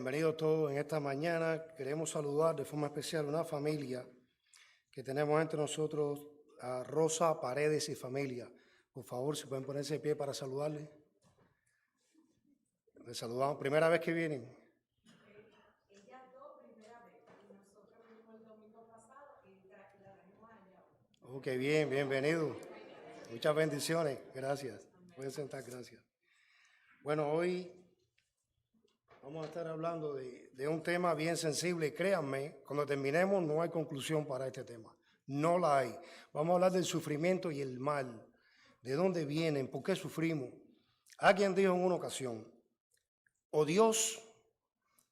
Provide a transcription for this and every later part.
Bienvenidos todos en esta mañana. Queremos saludar de forma especial a una familia que tenemos entre nosotros, a Rosa Paredes y familia. Por favor, si pueden ponerse de pie para saludarle. Les saludamos. ¿Primera vez que vienen? Ellas dos primera vez. Y nosotros vinimos el domingo pasado y la trajimos allá. Ok, bien, bienvenido. Muchas bendiciones. Gracias. Pueden sentar, gracias. Bueno, hoy vamos a estar hablando de un tema bien sensible. Créanme, cuando terminemos no hay conclusión para este tema. No la hay. Vamos a hablar del sufrimiento y el mal. ¿De dónde vienen? ¿Por qué sufrimos? Alguien dijo en una ocasión, o Dios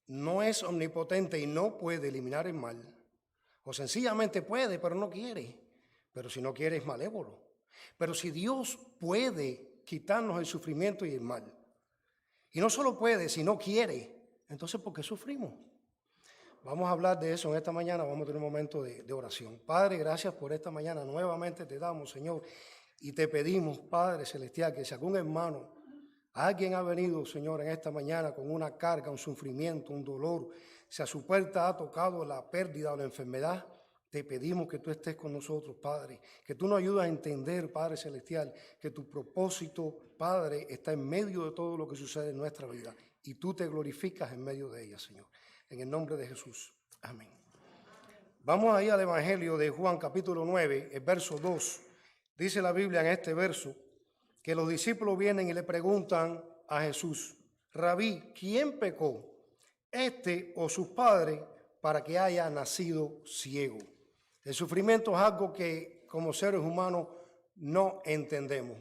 no es omnipotente y no puede eliminar el mal, o sencillamente puede, pero no quiere. Pero si no quiere es malévolo. Pero si Dios puede quitarnos el sufrimiento y el mal, y no solo puede, sino quiere, entonces ¿por qué sufrimos? Vamos a hablar de eso en esta mañana. Vamos a tener un momento de oración. Padre, gracias por esta mañana. Nuevamente te damos, Señor, y te pedimos, Padre Celestial, que si algún hermano, alguien ha venido, Señor, en esta mañana con una carga, un sufrimiento, un dolor, si a su puerta ha tocado la pérdida o la enfermedad, te pedimos que tú estés con nosotros, Padre, que tú nos ayudes a entender, Padre Celestial, que tu propósito, Padre, está en medio de todo lo que sucede en nuestra vida y tú te glorificas en medio de ella, Señor. En el nombre de Jesús. Amén. Vamos ahí al Evangelio de Juan, capítulo 9, el verso 2. Dice la Biblia en este verso que los discípulos vienen y le preguntan a Jesús, Rabí, ¿quién pecó, este o sus padres, para que haya nacido ciego? El sufrimiento es algo que como seres humanos no entendemos.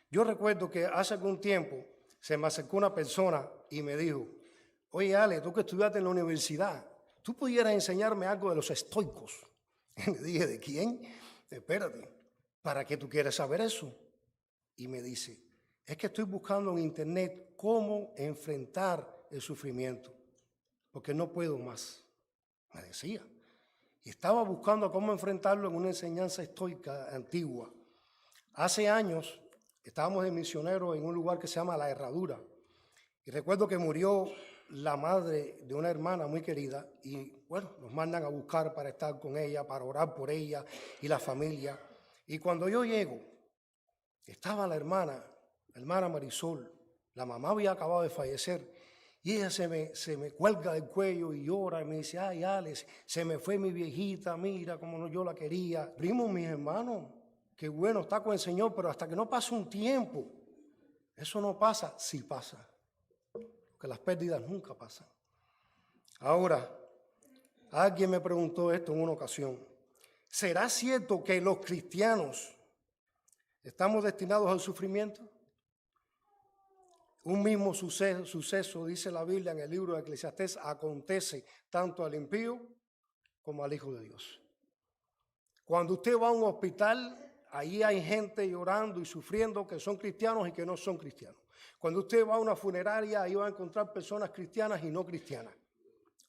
Yo recuerdo que hace algún tiempo se me acercó una persona y me dijo, oye Ale, tú que estudiaste en la universidad, ¿tú pudieras enseñarme algo de los estoicos? Y le dije, ¿de quién? Espérate, ¿para qué tú quieres saber eso? Y me dice, es que estoy buscando en internet cómo enfrentar el sufrimiento, porque no puedo más, me decía. Y estaba buscando cómo enfrentarlo en una enseñanza estoica antigua. Hace años estábamos de misioneros en un lugar que se llama La Herradura. Y recuerdo que murió la madre de una hermana muy querida y bueno, nos mandan a buscar para estar con ella, para orar por ella y la familia. Y cuando yo llego, estaba la hermana Marisol, la mamá había acabado de fallecer y ella se me cuelga del cuello y llora y me dice, ay Alex, se me fue mi viejita, mira cómo yo la quería. Primo, mis hermanos, qué bueno, está con el Señor, pero hasta que no pase un tiempo, eso no pasa, sí pasa. Porque las pérdidas nunca pasan. Ahora, alguien me preguntó esto en una ocasión. ¿Será cierto que los cristianos estamos destinados al sufrimiento? Un mismo suceso, dice la Biblia en el libro de Eclesiastés, acontece tanto al impío como al Hijo de Dios. Cuando usted va a un hospital, ahí hay gente llorando y sufriendo que son cristianos y que no son cristianos. Cuando usted va a una funeraria, ahí va a encontrar personas cristianas y no cristianas.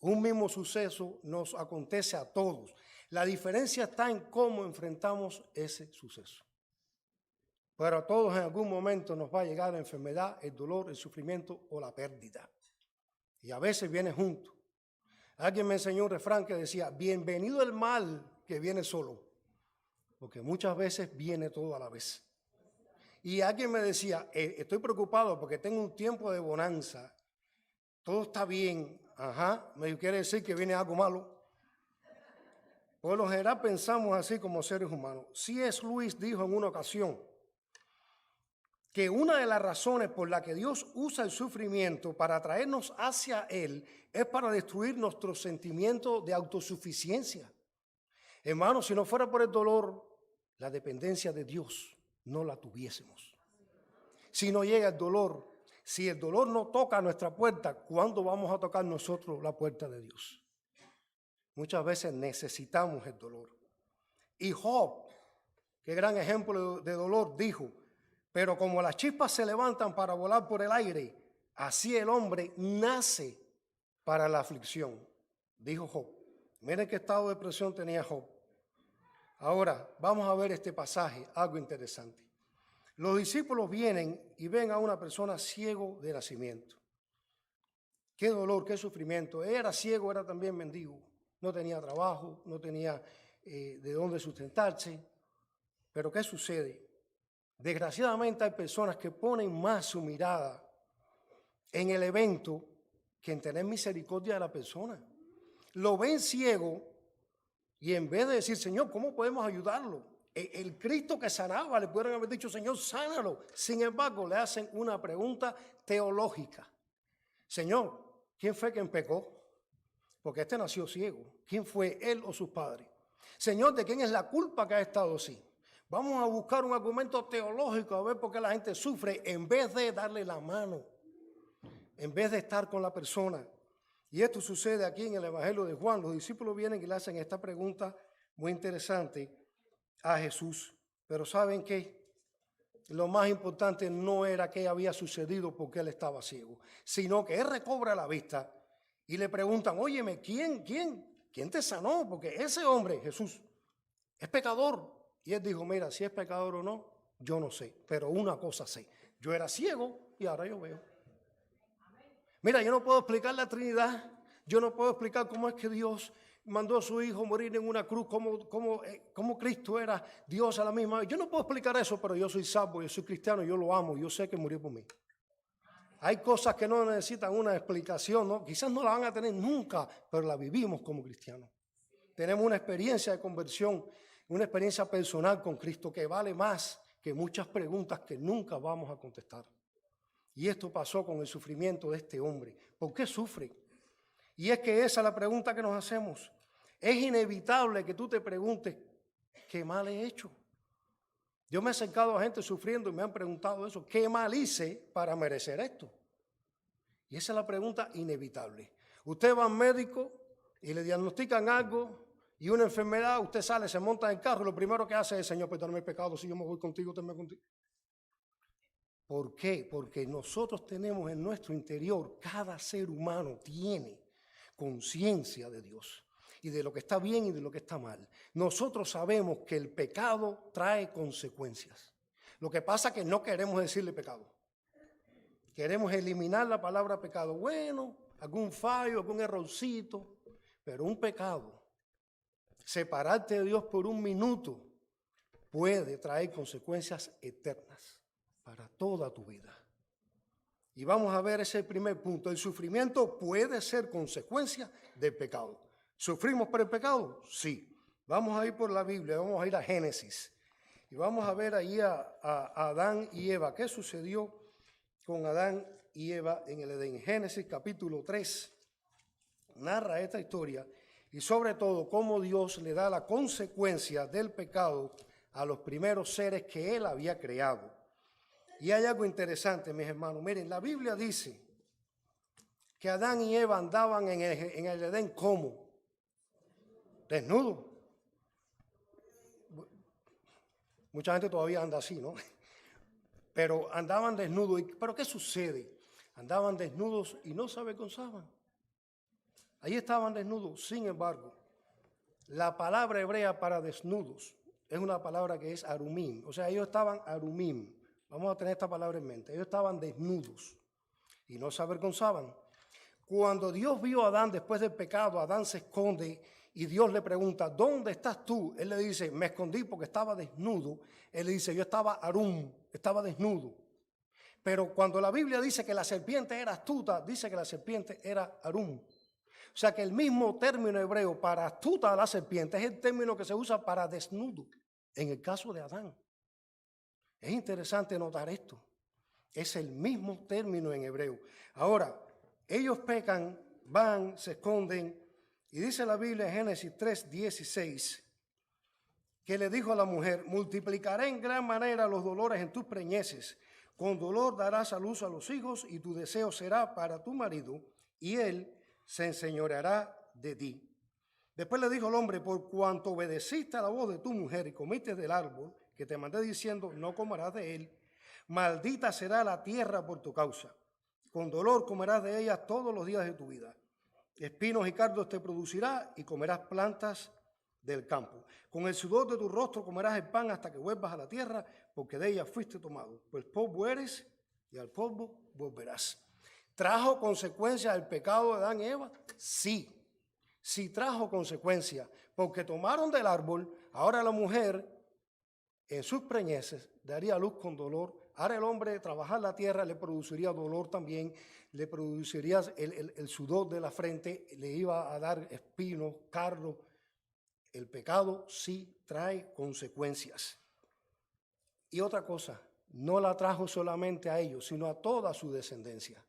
Un mismo suceso nos acontece a todos. La diferencia está en cómo enfrentamos ese suceso. Pero a todos en algún momento nos va a llegar la enfermedad, el dolor, el sufrimiento o la pérdida. Y a veces viene junto. Alguien me enseñó un refrán que decía, bienvenido el mal que viene solo, porque muchas veces viene todo a la vez. Y alguien me decía, estoy preocupado porque tengo un tiempo de bonanza, todo está bien, me quiere decir que viene algo malo. Por lo general pensamos así como seres humanos. C.S. Lewis dijo en una ocasión que una de las razones por la que Dios usa el sufrimiento para atraernos hacia Él es para destruir nuestro sentimiento de autosuficiencia. Hermanos, si no fuera por el dolor, la dependencia de Dios no la tuviésemos. Si no llega el dolor, si el dolor no toca nuestra puerta, ¿cuándo vamos a tocar nosotros la puerta de Dios? Muchas veces necesitamos el dolor. Y Job, qué gran ejemplo de dolor, dijo, pero como las chispas se levantan para volar por el aire, así el hombre nace para la aflicción, dijo Job. Miren qué estado de depresión tenía Job. Ahora, vamos a ver este pasaje, algo interesante. Los discípulos vienen y ven a una persona ciego de nacimiento. qué dolor, qué sufrimiento. Él era ciego, era también mendigo. No tenía trabajo, no tenía de dónde sustentarse. Pero ¿qué sucede? Desgraciadamente hay personas que ponen más su mirada en el evento que en tener misericordia de la persona. Lo ven ciego y en vez de decir, Señor, ¿cómo podemos ayudarlo? El Cristo que sanaba, le pudieron haber dicho, Señor, sánalo. Sin embargo, le hacen una pregunta teológica. Señor, ¿quién fue quien pecó? Porque este nació ciego. ¿Quién fue, él o sus padres? Señor, ¿de quién es la culpa que ha estado así? Vamos a buscar un argumento teológico a ver por qué la gente sufre en vez de darle la mano, en vez de estar con la persona. Y esto sucede aquí en el Evangelio de Juan. Los discípulos vienen y le hacen esta pregunta muy interesante a Jesús. Pero ¿saben qué? Lo más importante no era qué había sucedido porque él estaba ciego, sino que él recobra la vista y le preguntan, óyeme, ¿quién te sanó? Porque ese hombre, Jesús, es pecador. Y él dijo, mira, si es pecador o no, yo no sé, pero una cosa sé. Yo era ciego y ahora yo veo. Mira, yo no puedo explicar la Trinidad, yo no puedo explicar cómo es que Dios mandó a su hijo morir en una cruz, cómo Cristo era Dios a la misma vez. Yo no puedo explicar eso, pero yo soy salvo, yo soy cristiano, yo lo amo, yo sé que murió por mí. Hay cosas que no necesitan una explicación, ¿no? Quizás no la van a tener nunca, pero la vivimos como cristianos. Tenemos una experiencia de conversión, una experiencia personal con Cristo que vale más que muchas preguntas que nunca vamos a contestar. Y esto pasó con el sufrimiento de este hombre. ¿Por qué sufre? Y es que esa es la pregunta que nos hacemos. Es inevitable que tú te preguntes, ¿qué mal he hecho? Yo me he acercado a gente sufriendo y me han preguntado eso, ¿qué mal hice para merecer esto? Y esa es la pregunta inevitable. Usted va al médico y le diagnostican algo y una enfermedad, usted sale, se monta en el carro y lo primero que hace es, Señor, perdóname el pecado, si yo me voy contigo, te me contigo. ¿Por qué? Porque nosotros tenemos en nuestro interior, cada ser humano tiene conciencia de Dios y de lo que está bien y de lo que está mal. Nosotros sabemos que el pecado trae consecuencias. Lo que pasa es que no queremos decirle pecado. Queremos eliminar la palabra pecado. Bueno, algún fallo, algún errorcito, pero un pecado, separarte de Dios por un minuto, puede traer consecuencias eternas para toda tu vida. Y vamos a ver ese primer punto. El sufrimiento puede ser consecuencia del pecado. ¿Sufrimos por el pecado? Sí. Vamos a ir por la Biblia, vamos a ir a Génesis. Y vamos a ver ahí a Adán y Eva. ¿Qué sucedió con Adán y Eva en el Edén? Génesis capítulo 3 narra esta historia y sobre todo cómo Dios le da la consecuencia del pecado a los primeros seres que Él había creado. Y hay algo interesante, mis hermanos. Miren, la Biblia dice que Adán y Eva andaban en el Edén ¿cómo? Desnudos. Mucha gente todavía anda así, ¿no? Pero andaban desnudos. ¿Pero qué sucede? Andaban desnudos y no se avergonzaban. Ahí estaban desnudos. Sin embargo, la palabra hebrea para desnudos es una palabra que es arumim. O sea, ellos estaban arumim. Vamos a tener esta palabra en mente. Ellos estaban desnudos y no se avergonzaban. Cuando Dios vio a Adán después del pecado, Adán se esconde y Dios le pregunta, ¿dónde estás tú? Él le dice, me escondí porque estaba desnudo. Él le dice, yo estaba arum, estaba desnudo. Pero cuando la Biblia dice que la serpiente era astuta, dice que la serpiente era arum. O sea que el mismo término hebreo para astuta a la serpiente es el término que se usa para desnudo en el caso de Adán. Es interesante notar esto. Es el mismo término en hebreo. Ahora, ellos pecan, van, se esconden, y dice la Biblia en Génesis 3:16, que le dijo a la mujer, multiplicaré en gran manera los dolores en tus preñeces, con dolor darás a luz a los hijos, y tu deseo será para tu marido, y él se enseñoreará de ti. Después le dijo al hombre, por cuanto obedeciste a la voz de tu mujer y comiste del árbol, que te mandé diciendo, no comerás de él, maldita será la tierra por tu causa. Con dolor comerás de ella todos los días de tu vida. Espinos y cardos te producirá y comerás plantas del campo. Con el sudor de tu rostro comerás el pan hasta que vuelvas a la tierra, porque de ella fuiste tomado. Pues polvo eres y al polvo volverás. ¿Trajo consecuencias el pecado de Adán y Eva? Sí, sí trajo consecuencias, porque tomaron del árbol. Ahora la mujer en sus preñeces daría luz con dolor. Ahora el hombre trabajar la tierra le produciría dolor también, le produciría el sudor de la frente, le iba a dar espinos, cardos. El pecado sí trae consecuencias. Y otra cosa, no la trajo solamente a ellos, sino a toda su descendencia.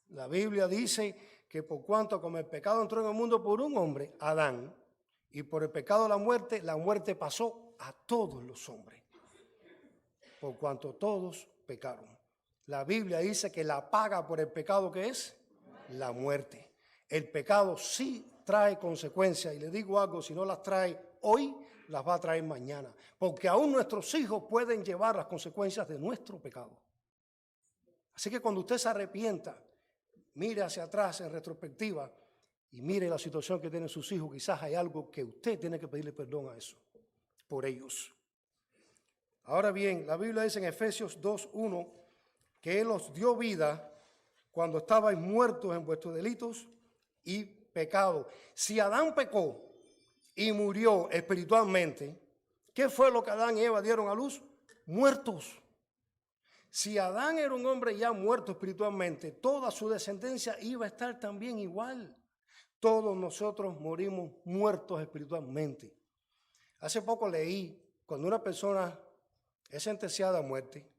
La Biblia dice que por cuanto como el pecado entró en el mundo por un hombre, Adán, y por el pecado la muerte pasó a todos los hombres, por cuanto todos pecaron. La Biblia dice que la paga por el pecado, ¿qué es? La muerte. El pecado sí trae consecuencias, y le digo algo, si no las trae hoy, las va a traer mañana, porque aún nuestros hijos pueden llevar las consecuencias de nuestro pecado. Así que cuando usted se arrepienta, mire hacia atrás en retrospectiva y mire la situación que tienen sus hijos. Quizás hay algo que usted tiene que pedirle perdón a eso, por ellos. Ahora bien, la Biblia dice en Efesios 2:1 que Él os dio vida cuando estabais muertos en vuestros delitos y pecados. Si Adán pecó y murió espiritualmente, ¿qué fue lo que Adán y Eva dieron a luz? Muertos. Si Adán era un hombre ya muerto espiritualmente, toda su descendencia iba a estar también igual. Todos nosotros morimos muertos espiritualmente. Hace poco leí, cuando una persona es sentenciada a muerte,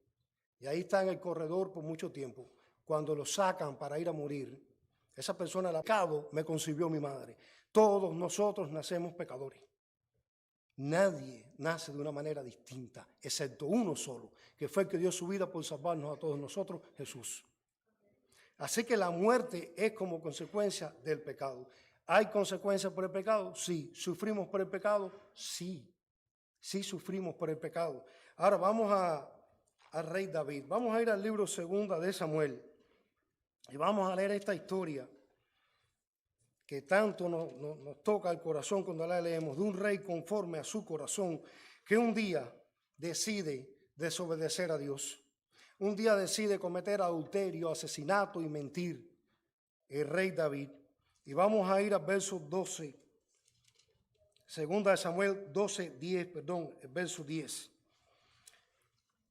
y ahí está en el corredor por mucho tiempo, cuando lo sacan para ir a morir, esa persona, el pecado me concibió mi madre. Todos nosotros nacemos pecadores. Nadie nace de una manera distinta, excepto uno solo, que fue el que dio su vida por salvarnos a todos nosotros, Jesús. Así que la muerte es como consecuencia del pecado. ¿Hay consecuencias por el pecado? Sí. ¿Sufrimos por el pecado? Sí. Sí sufrimos por el pecado. Ahora vamos al rey David. Vamos a ir al libro 2 de Samuel y vamos a leer esta historia que tanto nos toca el corazón cuando la leemos, de un rey conforme a su corazón, que un día decide desobedecer a Dios. Un día decide cometer adulterio, asesinato y mentir, el rey David. Y vamos a ir al verso 12, 2 de Samuel 12:10, el verso 10.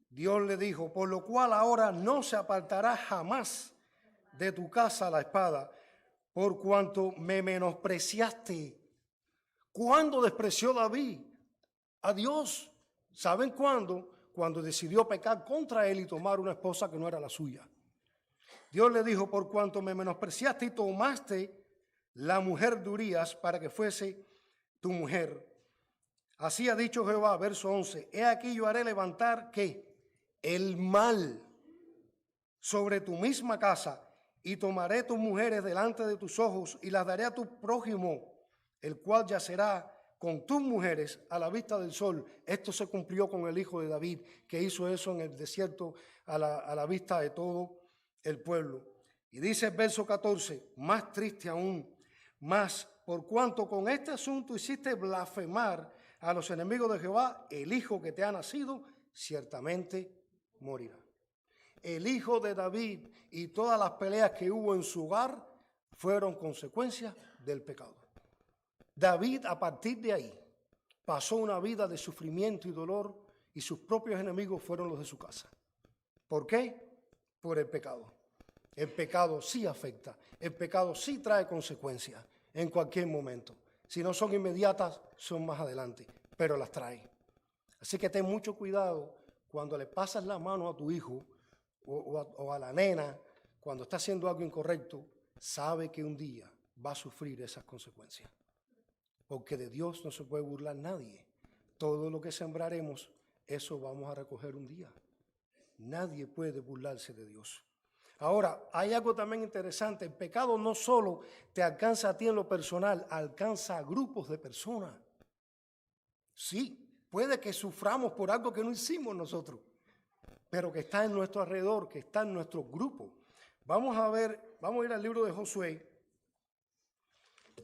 Dios le dijo, por lo cual ahora no se apartará jamás de tu casa la espada, por cuanto me menospreciaste. ¿Cuándo despreció David a Dios? ¿Saben cuándo? Cuando decidió pecar contra él y tomar una esposa que no era la suya. Dios le dijo, por cuanto me menospreciaste y tomaste la mujer de Urías para que fuese tu mujer. Así ha dicho Jehová, verso 11, he aquí yo haré levantar, ¿qué? El mal sobre tu misma casa, y tomaré tus mujeres delante de tus ojos y las daré a tu prójimo, el cual yacerá con tus mujeres a la vista del sol. Esto se cumplió con el hijo de David, que hizo eso en el desierto a la vista de todo el pueblo. Y dice el verso 14, más triste aún, más por cuanto con este asunto hiciste blasfemar a los enemigos de Jehová, el hijo que te ha nacido ciertamente morirá. El hijo de David y todas las peleas que hubo en su hogar fueron consecuencias del pecado. David, a partir de ahí, pasó una vida de sufrimiento y dolor, y sus propios enemigos fueron los de su casa. ¿Por qué? Por el pecado. El pecado sí afecta, el pecado sí trae consecuencias en cualquier momento. Si no son inmediatas, son más adelante, pero las trae. Así que ten mucho cuidado cuando le pasas la mano a tu hijo o a la nena, cuando está haciendo algo incorrecto, sabe que un día va a sufrir esas consecuencias. Porque de Dios no se puede burlar nadie. Todo lo que sembraremos, eso vamos a recoger un día. Nadie puede burlarse de Dios. Ahora, hay algo también interesante. El pecado no solo te alcanza a ti en lo personal, alcanza a grupos de personas. Sí, puede que suframos por algo que no hicimos nosotros, pero que está en nuestro alrededor, que está en nuestro grupo. Vamos a ir al libro de Josué,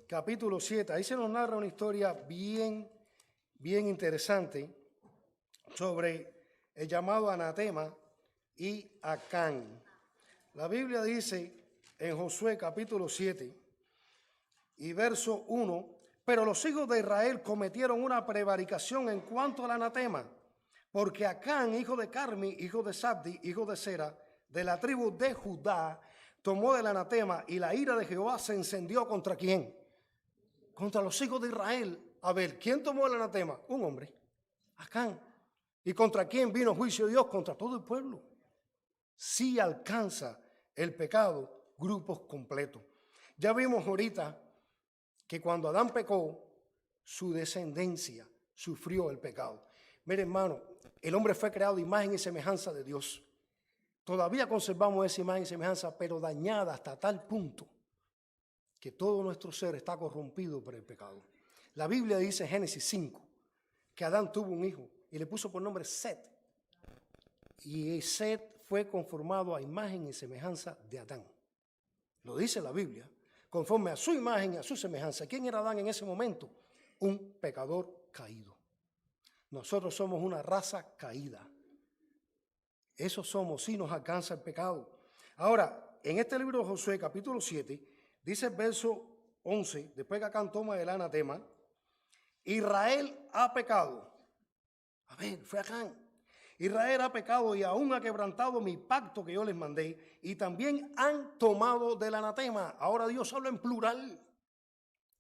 capítulo 7. Ahí se nos narra una historia bien interesante sobre el llamado anatema y Acán. La Biblia dice en Josué capítulo 7 y verso 1, pero los hijos de Israel cometieron una prevaricación en cuanto al anatema, porque Acán, hijo de Carmi, hijo de Sabdi, hijo de Sera, de la tribu de Judá, tomó del anatema y la ira de Jehová se encendió ¿contra quién? Contra los hijos de Israel. A ver, ¿quién tomó el anatema? Un hombre, Acán. ¿Y contra quién vino juicio de Dios? Contra todo el pueblo. Sí alcanza el pecado grupos completos. Ya vimos ahorita que cuando Adán pecó, su descendencia sufrió el pecado. Mire, hermano, el hombre fue creado de imagen y semejanza de Dios. Todavía conservamos esa imagen y semejanza, pero dañada hasta tal punto que todo nuestro ser está corrompido por el pecado. La Biblia dice en Génesis 5 que Adán tuvo un hijo y le puso por nombre Set. Y Set fue conformado a imagen y semejanza de Adán. Lo dice la Biblia, conforme a su imagen y a su semejanza. ¿Quién era Adán en ese momento? Un pecador caído. Nosotros somos una raza caída. Eso somos, si nos alcanza el pecado. Ahora, en este libro de Josué, capítulo 7, dice el verso 11, después que Acán toma el anatema, Israel ha pecado. A ver, fue Acán. Israel ha pecado y aún ha quebrantado mi pacto que yo les mandé, y también han tomado del anatema. Ahora Dios habla en plural.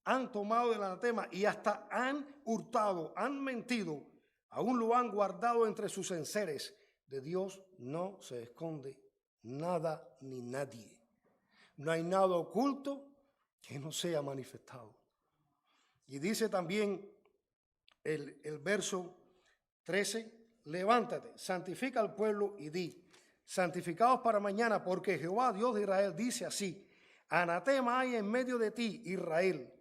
Han tomado del anatema y hasta han hurtado, han mentido, aún lo han guardado entre sus enseres. De Dios no se esconde nada ni nadie. No hay nada oculto que no sea manifestado. Y dice también el verso 13, levántate, santifica al pueblo y di, santificaos para mañana, porque Jehová, Dios de Israel, dice así, anatema hay en medio de ti, Israel,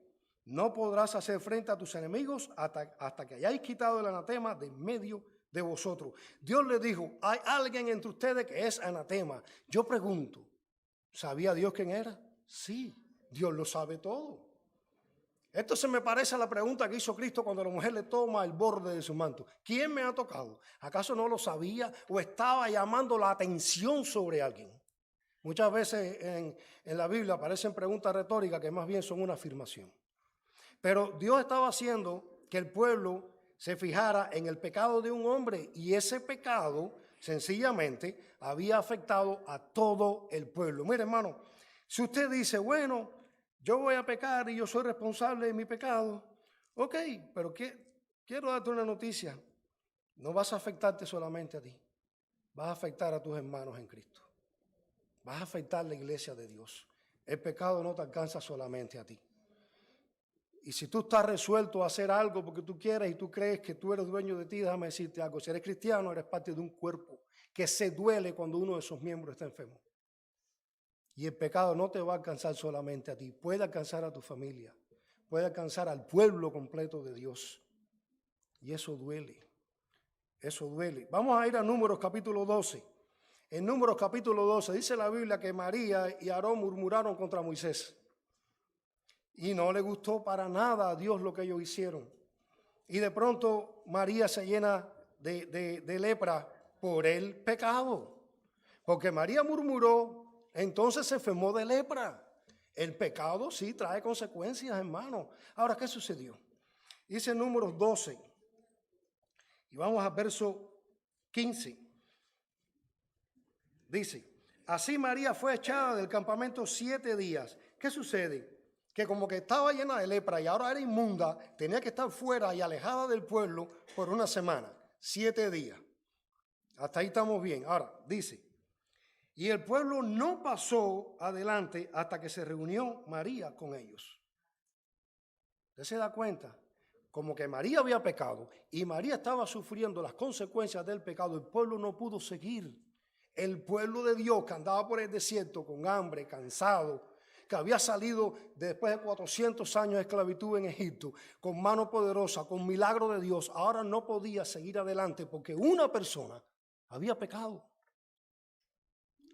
no podrás hacer frente a tus enemigos hasta que hayáis quitado el anatema de en medio de vosotros. Dios le dijo, hay alguien entre ustedes que es anatema. Yo pregunto, ¿sabía Dios quién era? Sí, Dios lo sabe todo. Esto se me parece a la pregunta que hizo Cristo cuando la mujer le toma el borde de su manto. ¿Quién me ha tocado? ¿Acaso no lo sabía o estaba llamando la atención sobre alguien? Muchas veces en la Biblia aparecen preguntas retóricas que más bien son una afirmación. Pero Dios estaba haciendo que el pueblo se fijara en el pecado de un hombre y ese pecado sencillamente había afectado a todo el pueblo. Mire, hermano, si usted dice, bueno, yo voy a pecar y yo soy responsable de mi pecado, ok, pero quiero darte una noticia. No vas a afectarte solamente a ti, vas a afectar a tus hermanos en Cristo. Vas a afectar a la iglesia de Dios. El pecado no te alcanza solamente a ti. Y si tú estás resuelto a hacer algo porque tú quieres y tú crees que tú eres dueño de ti, déjame decirte algo. Si eres cristiano, eres parte de un cuerpo que se duele cuando uno de sus miembros está enfermo. Y el pecado no te va a alcanzar solamente a ti. Puede alcanzar a tu familia. Puede alcanzar al pueblo completo de Dios. Y eso duele. Eso duele. Vamos a ir a Números capítulo 12. En Números capítulo 12 dice la Biblia que María y Aarón murmuraron contra Moisés. Y no le gustó para nada a Dios lo que ellos hicieron. Y de pronto María se llena de lepra por el pecado. Porque María murmuró, entonces se enfermó de lepra. El pecado sí trae consecuencias, hermano. Ahora, ¿qué sucedió? Dice Números 12. Y vamos al verso 15. Dice, así María fue echada del campamento 7 días. ¿Qué sucede? Que como que estaba llena de lepra y ahora era inmunda, tenía que estar fuera y alejada del pueblo por una semana, 7 días. Hasta ahí estamos bien. Ahora, dice, y el pueblo no pasó adelante hasta que se reunió María con ellos. ¿Usted se da cuenta? Como que María había pecado y María estaba sufriendo las consecuencias del pecado, el pueblo no pudo seguir. El pueblo de Dios que andaba por el desierto con hambre, cansado, que había salido después de 400 años de esclavitud en Egipto, con mano poderosa, con milagro de Dios, ahora no podía seguir adelante porque una persona había pecado.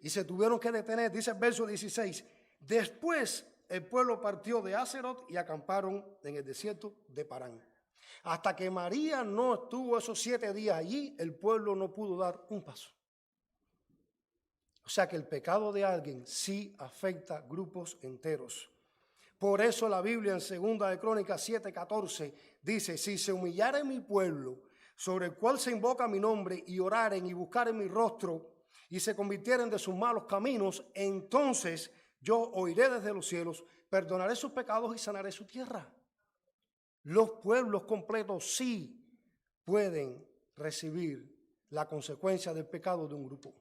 Y se tuvieron que detener, dice el verso 16. Después el pueblo partió de Aserot y acamparon en el desierto de Parán. Hasta que María no estuvo esos 7 días allí, el pueblo no pudo dar un paso. O sea que el pecado de alguien sí afecta grupos enteros. Por eso la Biblia en 2 de Crónicas 7:14 dice, si se humillare mi pueblo, sobre el cual se invoca mi nombre, y oraren y buscaren mi rostro, y se convirtieren de sus malos caminos, entonces yo oiré desde los cielos, perdonaré sus pecados y sanaré su tierra. Los pueblos completos sí pueden recibir la consecuencia del pecado de un grupo.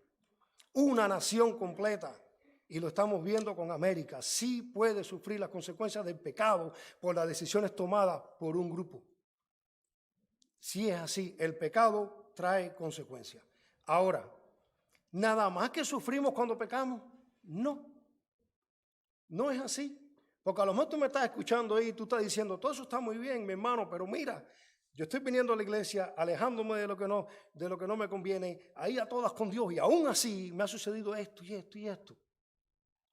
Una nación completa, y lo estamos viendo con América, sí puede sufrir las consecuencias del pecado por las decisiones tomadas por un grupo. Si es así, el pecado trae consecuencias. Ahora, ¿nada más que sufrimos cuando pecamos? No, no es así. Porque a lo mejor tú me estás escuchando ahí y tú estás diciendo, todo eso está muy bien, mi hermano, pero mira, yo estoy viniendo a la iglesia, alejándome de lo que no me conviene, ahí a todas con Dios, y aún así me ha sucedido esto y esto y esto.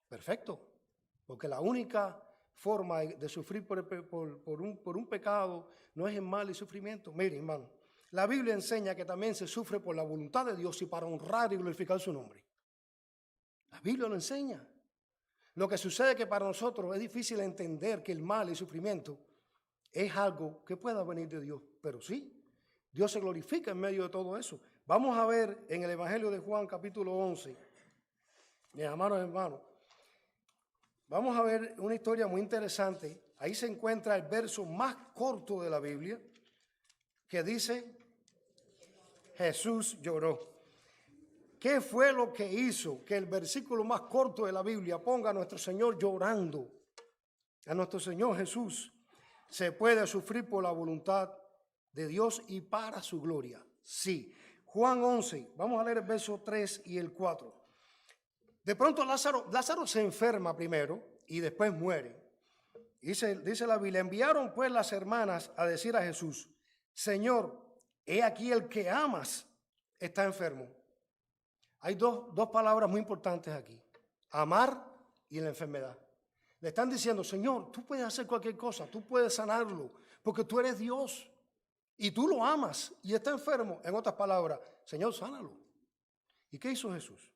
Perfecto, porque la única forma de sufrir por un pecado no es en mal y sufrimiento. Mire, hermano, la Biblia enseña que también se sufre por la voluntad de Dios y para honrar y glorificar su nombre. La Biblia lo enseña. Lo que sucede es que para nosotros es difícil entender que el mal y el sufrimiento es algo que pueda venir de Dios, pero sí, Dios se glorifica en medio de todo eso. Vamos a ver en el Evangelio de Juan capítulo 11, mis hermanos, vamos a ver una historia muy interesante. Ahí se encuentra el verso más corto de la Biblia, que dice, Jesús lloró. ¿Qué fue lo que hizo que el versículo más corto de la Biblia ponga a nuestro Señor llorando? A nuestro Señor Jesús. Se puede sufrir por la voluntad de Dios y para su gloria. Sí. Juan 11, vamos a leer el verso 3 y el 4. De pronto Lázaro se enferma primero y después muere. Dice la Biblia, enviaron pues las hermanas a decir a Jesús, Señor, he aquí el que amas está enfermo. Hay dos palabras muy importantes aquí, amar y la enfermedad. Le están diciendo, Señor, tú puedes hacer cualquier cosa, tú puedes sanarlo, porque tú eres Dios y tú lo amas y está enfermo. En otras palabras, Señor, sánalo. ¿Y qué hizo Jesús?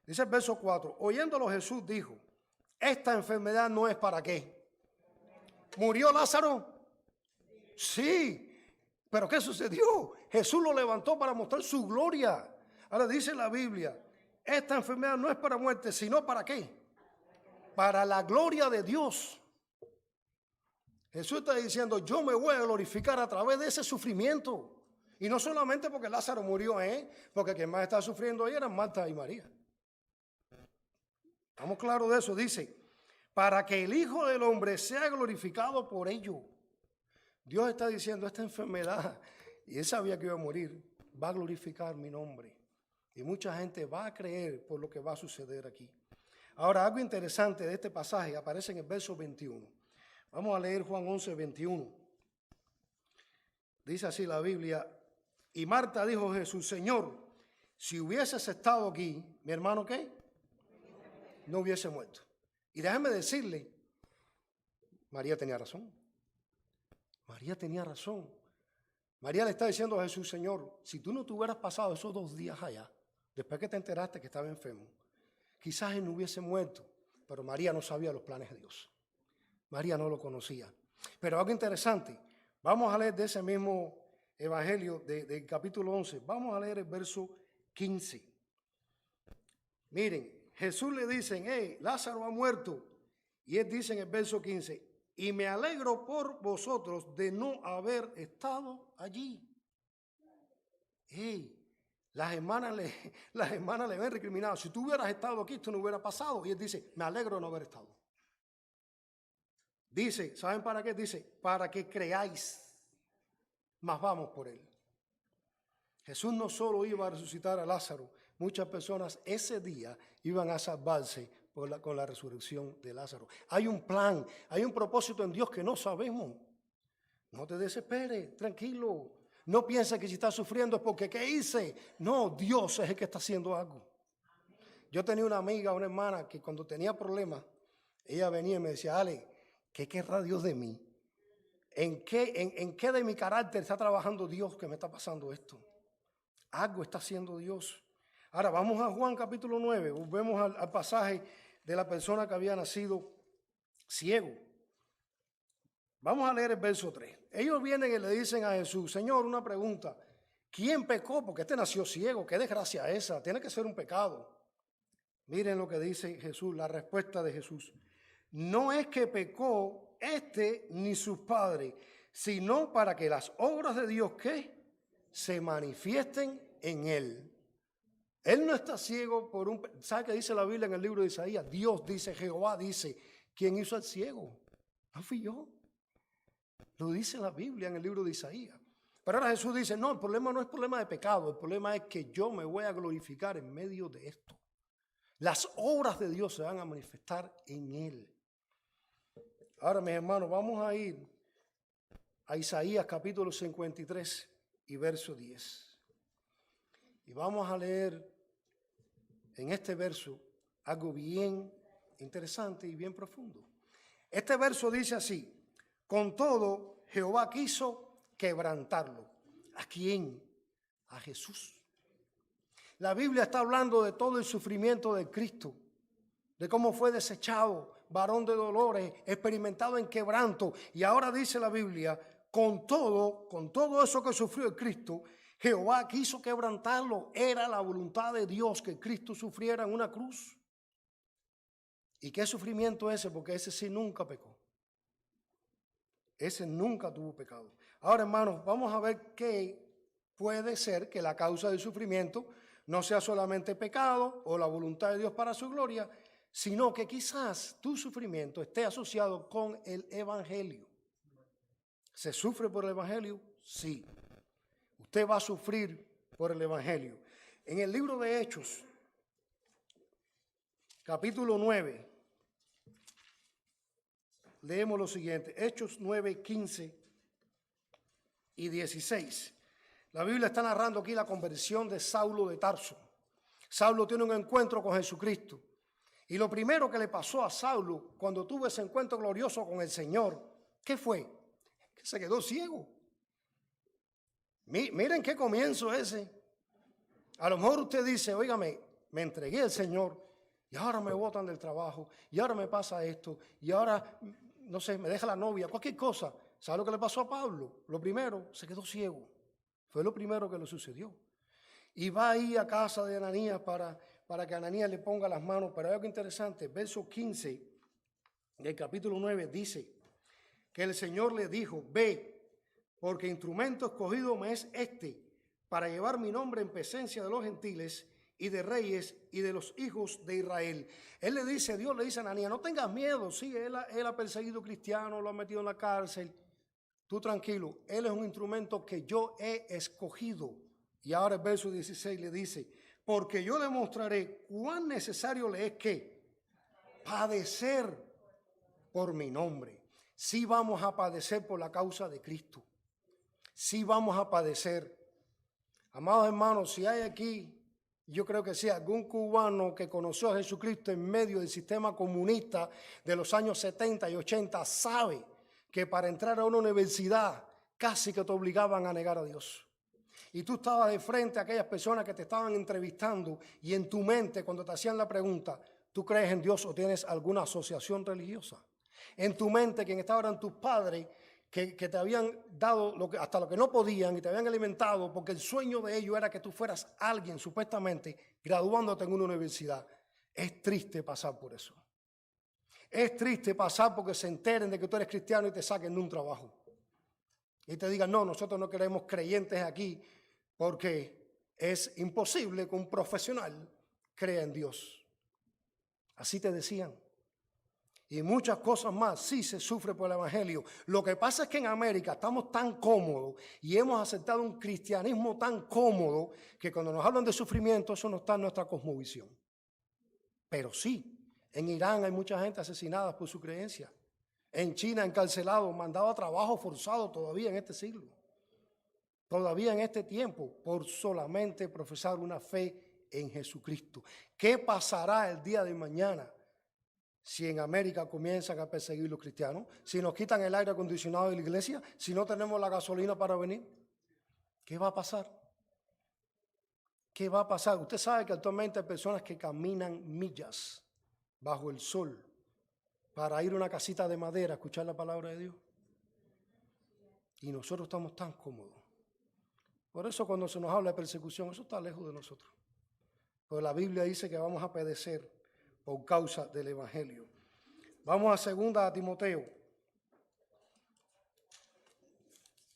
Dice el verso 4, oyéndolo Jesús dijo, esta enfermedad no es para qué. ¿Murió Lázaro? Sí, pero ¿qué sucedió? Jesús lo levantó para mostrar su gloria. Ahora dice la Biblia, esta enfermedad no es para muerte, sino ¿para qué? Para la gloria de Dios. Jesús está diciendo, yo me voy a glorificar a través de ese sufrimiento. Y no solamente porque Lázaro murió, porque quien más estaba sufriendo ahí eran Marta y María. Estamos claros de eso, dice, para que el Hijo del Hombre sea glorificado por ello. Dios está diciendo, esta enfermedad, y él sabía que iba a morir, va a glorificar mi nombre. Y mucha gente va a creer por lo que va a suceder aquí. Ahora, algo interesante de este pasaje aparece en el verso 21. Vamos a leer Juan 11, 21. Dice así la Biblia, y Marta dijo a Jesús, Señor, si hubieses estado aquí, mi hermano, ¿qué? No hubiese muerto. Y déjame decirle, María tenía razón. María tenía razón. María le está diciendo a Jesús, Señor, si tú no te hubieras pasado esos 2 días allá, después que te enteraste que estaba enfermo, quizás él no hubiese muerto, pero María no sabía los planes de Dios. María no lo conocía. Pero algo interesante, vamos a leer de ese mismo evangelio del capítulo 11, vamos a leer el verso 15. Miren, Jesús le dicen, hey, Lázaro ha muerto. Y él dice en el verso 15, y me alegro por vosotros de no haber estado allí. Hey, las hermanas le habían recriminado, si tú hubieras estado aquí, esto no hubiera pasado. Y él dice, me alegro de no haber estado. Dice, ¿saben para qué? Dice, para que creáis, mas vamos por él. Jesús no solo iba a resucitar a Lázaro, muchas personas ese día iban a salvarse con la resurrección de Lázaro. Hay un plan, hay un propósito en Dios que no sabemos. No te desesperes, tranquilo. No pienses que si estás sufriendo es porque ¿qué hice? No, Dios es el que está haciendo algo. Yo tenía una amiga, una hermana, que cuando tenía problemas, ella venía y me decía, Ale, ¿qué querrá Dios de mí? ¿En qué de mi carácter está trabajando Dios que me está pasando esto? Algo está haciendo Dios. Ahora vamos a Juan capítulo 9, volvemos al pasaje de la persona que había nacido ciego. Vamos a leer el verso 3. Ellos vienen y le dicen a Jesús, Señor, una pregunta, ¿quién pecó? Porque este nació ciego, qué desgracia esa, tiene que ser un pecado. Miren lo que dice Jesús, la respuesta de Jesús. No es que pecó este ni sus padres, sino para que las obras de Dios ¿qué? Se manifiesten en él. Él no está ciego por un... ¿Sabe qué dice la Biblia en el libro de Isaías? Dios dice, Jehová dice, ¿quién hizo al ciego? No fui yo. Lo dice la Biblia en el libro de Isaías. Pero ahora Jesús dice, no, el problema no es problema de pecado, el problema es que yo me voy a glorificar en medio de esto. Las obras de Dios se van a manifestar en él. Ahora, mis hermanos, vamos a ir a Isaías capítulo 53 y verso 10. Y vamos a leer en este verso algo bien interesante y bien profundo. Este verso dice así, con todo Jehová quiso quebrantarlo. ¿A quién? A Jesús. La Biblia está hablando de todo el sufrimiento de Cristo, de cómo fue desechado, varón de dolores, experimentado en quebranto. Y ahora dice la Biblia, con todo eso que sufrió el Cristo, Jehová quiso quebrantarlo. Era la voluntad de Dios que Cristo sufriera en una cruz. ¿Y qué sufrimiento ese? Porque ese sí nunca pecó. Ese nunca tuvo pecado. Ahora, hermanos, vamos a ver qué puede ser que la causa del sufrimiento no sea solamente pecado o la voluntad de Dios para su gloria, sino que quizás tu sufrimiento esté asociado con el Evangelio. ¿Se sufre por el Evangelio? Sí. Usted va a sufrir por el Evangelio. En el libro de Hechos, capítulo 9, leemos lo siguiente. Hechos 9, 15 y 16. La Biblia está narrando aquí la conversión de Saulo de Tarso. Saulo tiene un encuentro con Jesucristo. Y lo primero que le pasó a Saulo cuando tuvo ese encuentro glorioso con el Señor, ¿qué fue? Que se quedó ciego. Miren qué comienzo ese. A lo mejor usted dice, óigame, me entregué al Señor y ahora me botan del trabajo y ahora me pasa esto y ahora, no sé, me deja la novia, cualquier cosa. ¿Sabe lo que le pasó a Pablo? Lo primero, se quedó ciego. Fue lo primero que le sucedió. Y va ahí a casa de Ananías para que Ananías le ponga las manos. Pero hay algo interesante, verso 15 del capítulo 9 dice que el Señor le dijo, ve, porque instrumento escogido me es este, para llevar mi nombre en presencia de los gentiles y de reyes y de los hijos de Israel. Él le dice, Dios le dice a Ananías, no tengas miedo, sí, él ha perseguido cristianos, lo ha metido en la cárcel. Tú tranquilo, él es un instrumento que yo he escogido. Y ahora el verso 16 le dice, porque yo le mostraré cuán necesario le es que padecer por mi nombre. Sí vamos a padecer por la causa de Cristo. Sí vamos a padecer. Amados hermanos, si hay aquí, yo creo que sí, algún cubano que conoció a Jesucristo en medio del sistema comunista de los años 70 y 80, sabe que para entrar a una universidad casi que te obligaban a negar a Dios. Y tú estabas de frente a aquellas personas que te estaban entrevistando y en tu mente cuando te hacían la pregunta, ¿tú crees en Dios o tienes alguna asociación religiosa? En tu mente quien estaban eran tus padres que te habían dado hasta lo que no podían y te habían alimentado porque el sueño de ellos era que tú fueras alguien supuestamente graduándote en una universidad. Es triste pasar por eso. Es triste pasar porque se enteren de que tú eres cristiano y te saquen de un trabajo. Y te digan, no, nosotros no queremos creyentes aquí porque es imposible que un profesional crea en Dios. Así te decían. Y muchas cosas más, sí se sufre por el Evangelio. Lo que pasa es que en América estamos tan cómodos y hemos aceptado un cristianismo tan cómodo que cuando nos hablan de sufrimiento eso no está en nuestra cosmovisión. Pero sí. En Irán hay mucha gente asesinada por su creencia. En China encarcelado, mandado a trabajo forzado todavía en este siglo. Todavía en este tiempo por solamente profesar una fe en Jesucristo. ¿Qué pasará el día de mañana si en América comienzan a perseguir los cristianos? Si nos quitan el aire acondicionado de la iglesia, si no tenemos la gasolina para venir. ¿Qué va a pasar? ¿Qué va a pasar? Usted sabe que actualmente hay personas que caminan millas bajo el sol para ir a una casita de madera a escuchar la palabra de Dios. Y nosotros estamos tan cómodos. Por eso cuando se nos habla de persecución, eso está lejos de nosotros. Porque la Biblia dice que vamos a perecer por causa del Evangelio. Vamos a 2 Timoteo.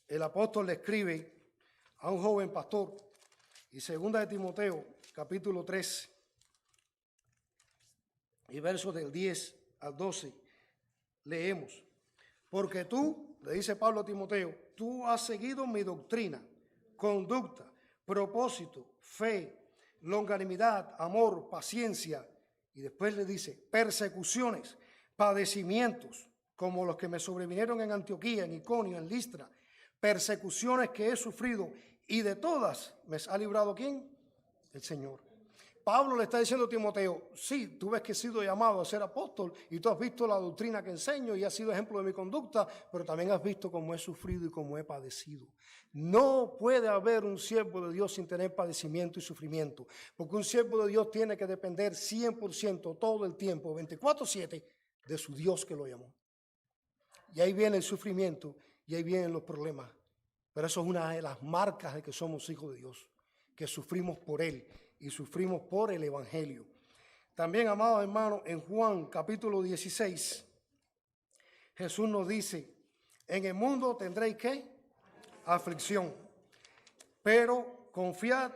El apóstol le escribe a un joven pastor. Y 2 Timoteo, capítulo 3, y versos del 10 al 12, leemos. Porque tú, le dice Pablo a Timoteo, tú has seguido mi doctrina, conducta, propósito, fe, longanimidad, amor, paciencia. Y después le dice, persecuciones, padecimientos, como los que me sobrevinieron en Antioquía, en Iconio, en Listra, persecuciones que he sufrido, y de todas me ha librado ¿quién? El Señor. Pablo le está diciendo a Timoteo, sí, tú ves que he sido llamado a ser apóstol y tú has visto la doctrina que enseño y has sido ejemplo de mi conducta, pero también has visto cómo he sufrido y cómo he padecido. No puede haber un siervo de Dios sin tener padecimiento y sufrimiento, porque un siervo de Dios tiene que depender 100% todo el tiempo, 24/7, de su Dios que lo llamó. Y ahí viene el sufrimiento y ahí vienen los problemas. Pero eso es una de las marcas de que somos hijos de Dios, que sufrimos por Él y sufrimos por el Evangelio. También, amados hermanos, en Juan capítulo 16, Jesús nos dice, en el mundo tendréis ¿qué? Aflicción, pero confiad,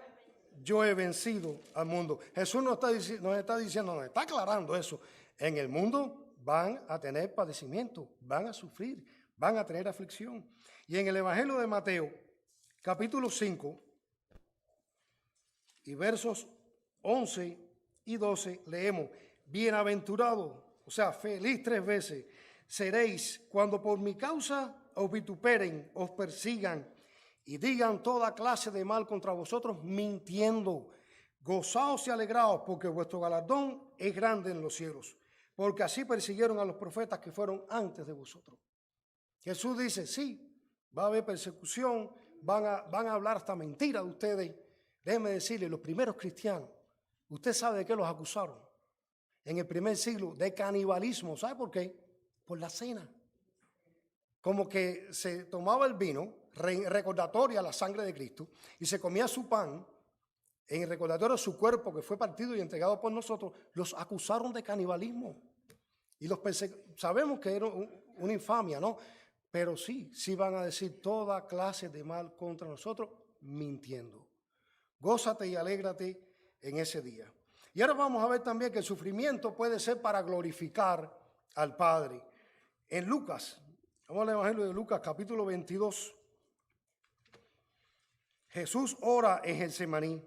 yo he vencido al mundo. Jesús nos está aclarando eso. En el mundo van a tener padecimiento, van a sufrir, van a tener aflicción. Y en el Evangelio de Mateo, capítulo 5, y versos 11 y 12, leemos, bienaventurado, o sea, feliz 3 veces, seréis cuando por mi causa os vituperen, os persigan y digan toda clase de mal contra vosotros, mintiendo. Gozaos y alegraos, porque vuestro galardón es grande en los cielos, porque así persiguieron a los profetas que fueron antes de vosotros. Jesús dice, sí, va a haber persecución, van a hablar hasta mentira de ustedes. Déjenme decirle, los primeros cristianos, usted sabe de qué los acusaron. En el primer siglo, de canibalismo. ¿Sabe por qué? Por la cena. Como que se tomaba el vino, recordatoria a la sangre de Cristo, y se comía su pan, en recordatorio de su cuerpo que fue partido y entregado por nosotros, los acusaron de canibalismo. Y sabemos que era una infamia, ¿no? Pero sí van a decir toda clase de mal contra nosotros, mintiendo. Gózate y alégrate en ese día. Y ahora vamos a ver también que el sufrimiento puede ser para glorificar al Padre. En Lucas, vamos al Evangelio de Lucas, capítulo 22. Jesús ora en Getsemaní.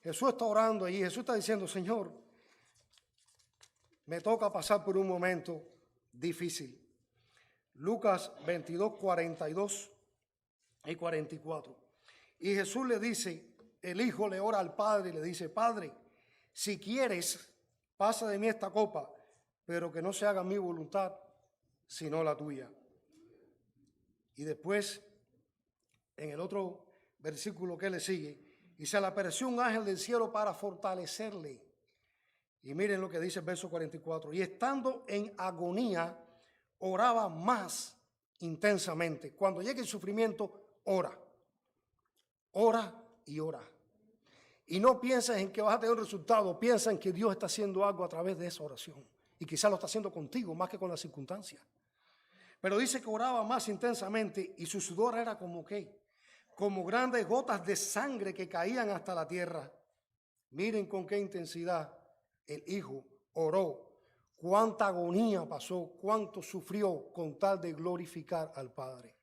Jesús está orando allí. Jesús está diciendo, Señor, me toca pasar por un momento difícil. Lucas 22, 42 y 44. Y Jesús le dice, el Hijo le ora al Padre y le dice, Padre, si quieres, pasa de mí esta copa, pero que no se haga mi voluntad, sino la tuya. Y después, en el otro versículo que le sigue, y se le apareció un ángel del cielo para fortalecerle. Y miren lo que dice el verso 44. Y estando en agonía, oraba más intensamente. Cuando llegue el sufrimiento, ora. Ora y ora. Y no pienses en que vas a tener un resultado, piensa en que Dios está haciendo algo a través de esa oración. Y quizás lo está haciendo contigo más que con las circunstancias. Pero dice que oraba más intensamente y su sudor era como ¿qué? Como grandes gotas de sangre que caían hasta la tierra. Miren con qué intensidad el Hijo oró, cuánta agonía pasó, cuánto sufrió con tal de glorificar al Padre.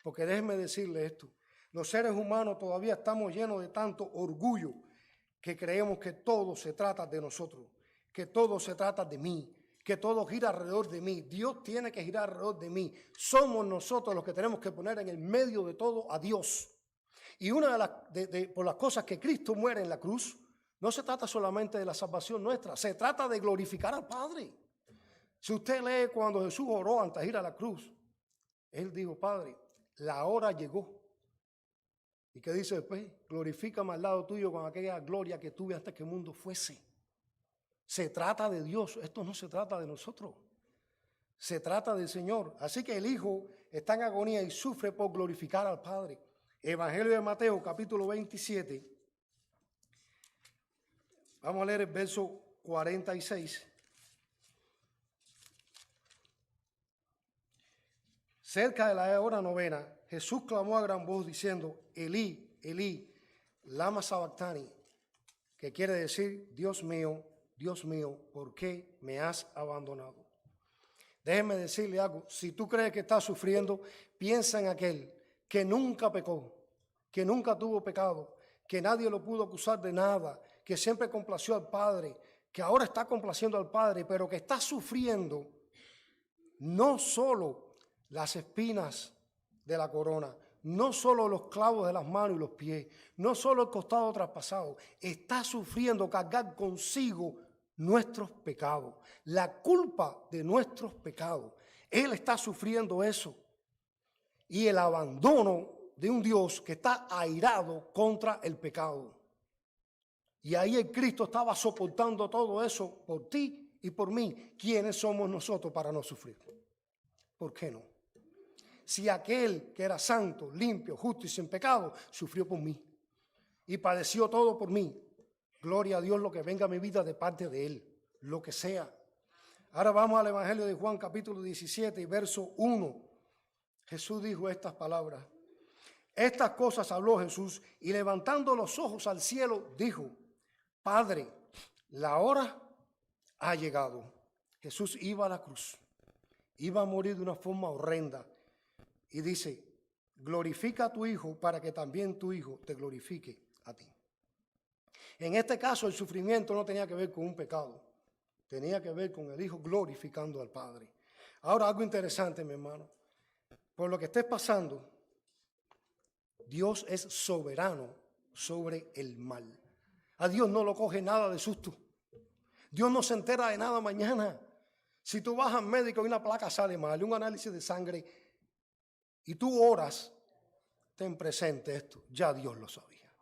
Porque déjenme decirle esto. Los seres humanos todavía estamos llenos de tanto orgullo que creemos que todo se trata de nosotros, que todo se trata de mí, que todo gira alrededor de mí. Dios tiene que girar alrededor de mí. Somos nosotros los que tenemos que poner en el medio de todo a Dios. Y una por las cosas que Cristo muere en la cruz, no se trata solamente de la salvación nuestra, se trata de glorificar al Padre. Si usted lee cuando Jesús oró antes de ir a la cruz, Él dijo, Padre, la hora llegó. ¿Y qué dice después? Glorifícame al lado tuyo con aquella gloria que tuve antes que el mundo fuese. Se trata de Dios, esto no se trata de nosotros. Se trata del Señor. Así que el Hijo está en agonía y sufre por glorificar al Padre. Evangelio de Mateo, capítulo 27. Vamos a leer el verso 46. Cerca de la hora novena, Jesús clamó a gran voz diciendo, Elí, Elí, lama sabactani, que quiere decir, Dios mío, ¿por qué me has abandonado? Déjeme decirle algo, si tú crees que estás sufriendo, piensa en aquel que nunca pecó, que nunca tuvo pecado, que nadie lo pudo acusar de nada, que siempre complació al Padre, que ahora está complaciendo al Padre, pero que está sufriendo no solo las espinas de la corona, no solo los clavos de las manos y los pies, no solo el costado traspasado, está sufriendo cargar consigo nuestros pecados, la culpa de nuestros pecados. Él está sufriendo eso y el abandono de un Dios que está airado contra el pecado. Y ahí el Cristo estaba soportando todo eso por ti y por mí. ¿Quiénes somos nosotros para no sufrir? ¿Por qué no? Si aquel que era santo, limpio, justo y sin pecado, sufrió por mí y padeció todo por mí. Gloria a Dios lo que venga a mi vida de parte de Él, lo que sea. Ahora vamos al Evangelio de Juan, capítulo 17, verso 1. Jesús dijo estas palabras. Estas cosas habló Jesús y levantando los ojos al cielo, dijo, Padre, la hora ha llegado. Jesús iba a la cruz, iba a morir de una forma horrenda. Y dice, glorifica a tu Hijo para que también tu Hijo te glorifique a ti. En este caso el sufrimiento no tenía que ver con un pecado, tenía que ver con el Hijo glorificando al Padre. Ahora algo interesante, mi hermano, por lo que estés pasando, Dios es soberano sobre el mal. A Dios no lo coge nada de susto. Dios no se entera de nada mañana. Si tú vas al médico y una placa sale mal, un análisis de sangre, y tú oras, ten presente esto, ya Dios lo sabía.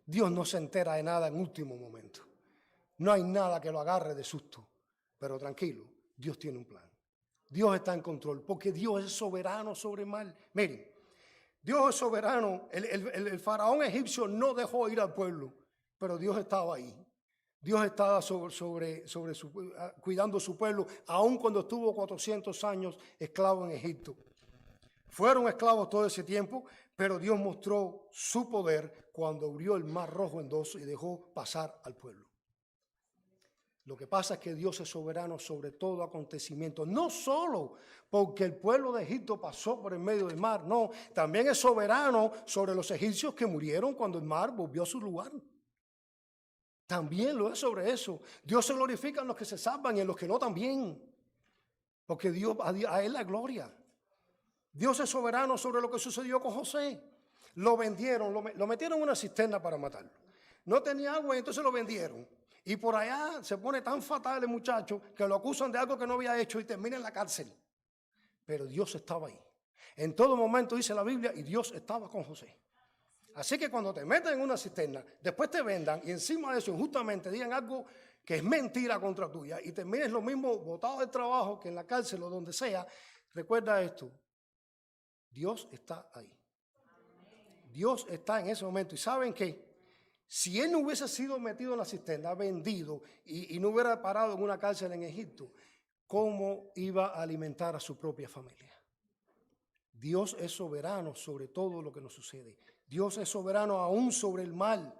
Dios no se entera de nada en último momento. No hay nada que lo agarre de susto, pero tranquilo, Dios tiene un plan. Dios está en control, porque Dios es soberano sobre el mal. Miren, Dios es soberano. El faraón egipcio no dejó ir al pueblo, pero Dios estaba ahí. Dios estaba cuidando su pueblo, aun cuando estuvo 400 años esclavo en Egipto. Fueron esclavos todo ese tiempo, pero Dios mostró su poder cuando abrió el mar rojo en dos y dejó pasar al pueblo. Lo que pasa es que Dios es soberano sobre todo acontecimiento, no solo porque el pueblo de Egipto pasó por el medio del mar, no, también es soberano sobre los egipcios que murieron cuando el mar volvió a su lugar. También lo es sobre eso. Dios se glorifica en los que se salvan y en los que no también, porque Dios, a Él la gloria. Dios es soberano sobre lo que sucedió con José. Lo vendieron, lo metieron en una cisterna para matarlo. No tenía agua y entonces lo vendieron. Y por allá se pone tan fatal el muchacho que lo acusan de algo que no había hecho y termina en la cárcel. Pero Dios estaba ahí. En todo momento dice la Biblia y Dios estaba con José. Así que cuando te metan en una cisterna, después te vendan y encima de eso injustamente digan algo que es mentira contra tuya y termines lo mismo botado del trabajo que en la cárcel o donde sea, recuerda esto. Dios está ahí. Dios está en ese momento. ¿Y saben qué? Si él no hubiese sido metido en la cisterna, vendido y no hubiera parado en una cárcel en Egipto, ¿cómo iba a alimentar a su propia familia? Dios es soberano sobre todo lo que nos sucede. Dios es soberano aún sobre el mal.